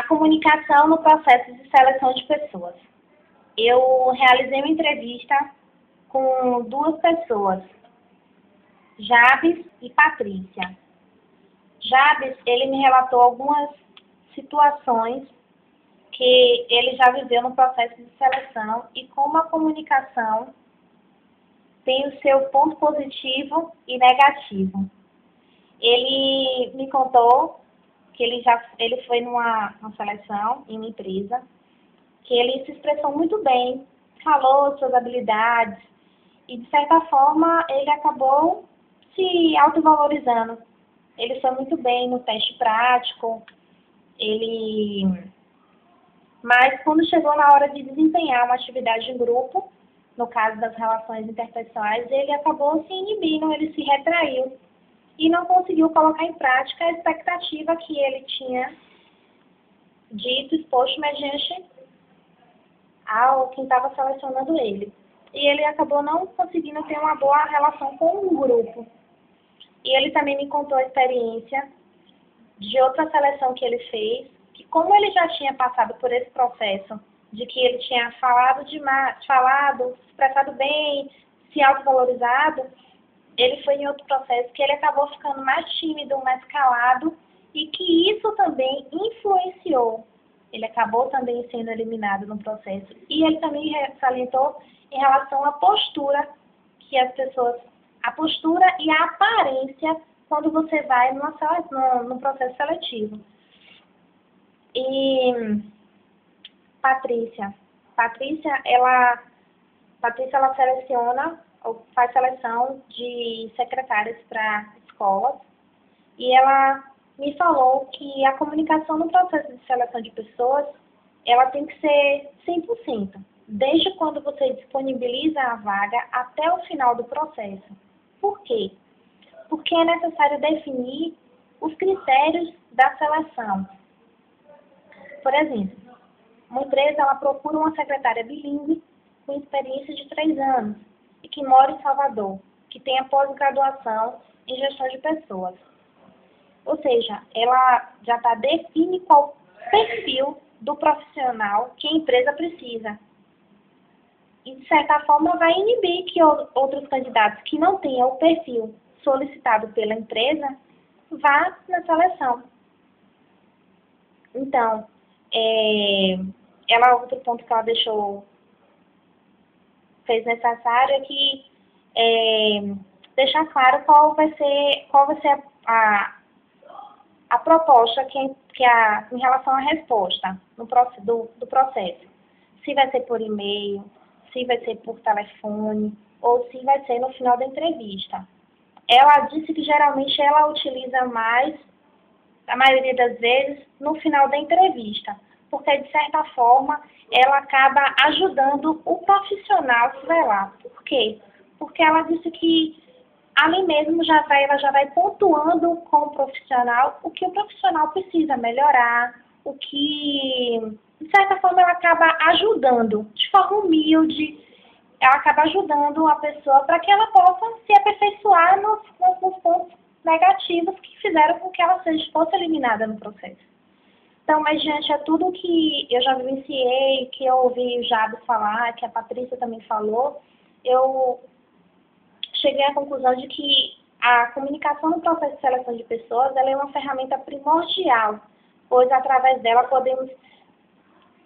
comunicação no processo de seleção de pessoas. Eu realizei uma entrevista com duas pessoas, Jabes e Patrícia. Jabes, ele me relatou algumas situações que ele já viveu no processo de seleção e como a comunicação tem o seu ponto positivo e negativo. Ele me contou que ele foi numa seleção em uma empresa, que ele se expressou muito bem, falou suas habilidades e, de certa forma, ele acabou se autovalorizando. Ele foi muito bem no teste prático, mas quando chegou na hora de desempenhar uma atividade em grupo, no caso das relações interpessoais, ele acabou se inibindo, ele se retraiu e não conseguiu colocar em prática a expectativa que ele tinha dito, exposto mediante ao quem estava selecionando ele. E ele acabou não conseguindo ter uma boa relação com o grupo. E ele também me contou a experiência de outra seleção que ele fez, que como ele já tinha passado por esse processo, de que ele tinha falado demais, se expressado bem, se autovalorizado, ele foi em outro processo que ele acabou ficando mais tímido, mais calado, e que isso também influenciou. Ele acabou também sendo eliminado no processo. E ele também salientou em relação à postura que as pessoas, a postura e a aparência quando você vai no processo seletivo. E Patrícia ela seleciona ou faz seleção de secretárias para escolas e ela me falou que a comunicação no processo de seleção de pessoas, ela tem que ser 100%, desde quando você disponibiliza a vaga até o final do processo. Por quê? Porque é necessário definir os critérios da seleção. Por exemplo, uma empresa ela procura uma secretária bilíngue com experiência de 3 anos e que mora em Salvador, que tenha pós-graduação em gestão de pessoas. Ou seja, ela já define qual perfil do profissional que a empresa precisa. E, de certa forma, vai inibir que outros candidatos que não tenham o perfil solicitado pela empresa vá na seleção. Então, outro ponto que ela fez necessário é que deixar claro qual vai ser a proposta em relação à resposta do processo. Se vai ser por e-mail, se vai ser por telefone ou se vai ser no final da entrevista. Ela disse que geralmente ela utiliza mais, a maioria das vezes, no final da entrevista, porque de certa forma ela acaba ajudando o profissional que vai lá. Por quê? Porque ela disse que ali mesmo ela já vai pontuando com o profissional o que o profissional precisa melhorar, o que, de certa forma, ela acaba ajudando, de forma humilde, ela acaba ajudando a pessoa para que ela possa se aperfeiçoar nos pontos negativos que fizeram com que ela fosse eliminada no processo. Então, mas diante de tudo que eu já vivenciei, que eu ouvi o Jabes falar, que a Patrícia também falou, eu cheguei à conclusão de que a comunicação no processo de seleção de pessoas ela é uma ferramenta primordial, pois através dela podemos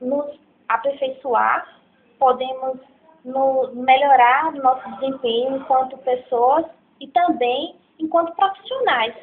nos aperfeiçoar, podemos melhorar o nosso desempenho enquanto pessoas e também enquanto profissionais.